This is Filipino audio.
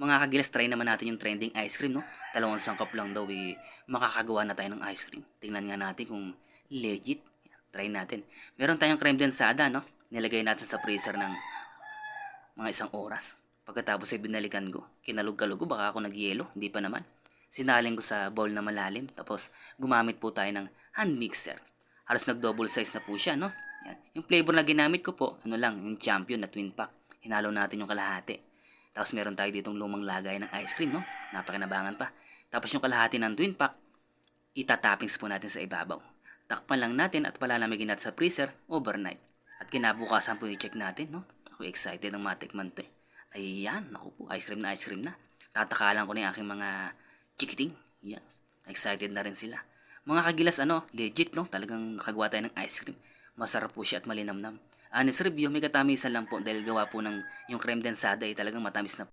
Mga kagilas, try naman natin yung trending ice cream, no? 2 sangkap lang daw, makakagawa na tayo ng ice cream. Tingnan nga natin kung legit. Try natin. Meron tayong creme densada, no? Nilagay natin sa freezer ng mga 1 oras. Pagkatapos ay binalikan ko. Kinalog-kalog ko, baka ako nagyelo. Hindi pa naman. Sinaling ko sa bowl na malalim. Tapos gumamit po tayo ng hand mixer. Halos nag-double size na po siya, no? Yan. Yung flavor na ginamit ko po, yung champion na twin pack. Hinalo natin yung kalahati. Tapos meron tayo ditong lumang lagay ng ice cream, no? Napakinabangan pa. Tapos yung kalahati ng twin pack, itatoppings po natin sa ibabaw. Takpan lang natin at palalamigin natin sa freezer overnight. At kinabukasan po i-check natin, no? Ako excited ng matikman to. Ayan, naku po, ice cream na. Tatakalan ko na yung aking mga chikiting. Yan, excited na rin sila. Mga kagilas, legit, no? Talagang nakagawa tayo ng ice cream. Masarap po siya at malinamnam. Honest review, may katamisan lang po dahil gawa po ng yung creme densada ay talagang matamis na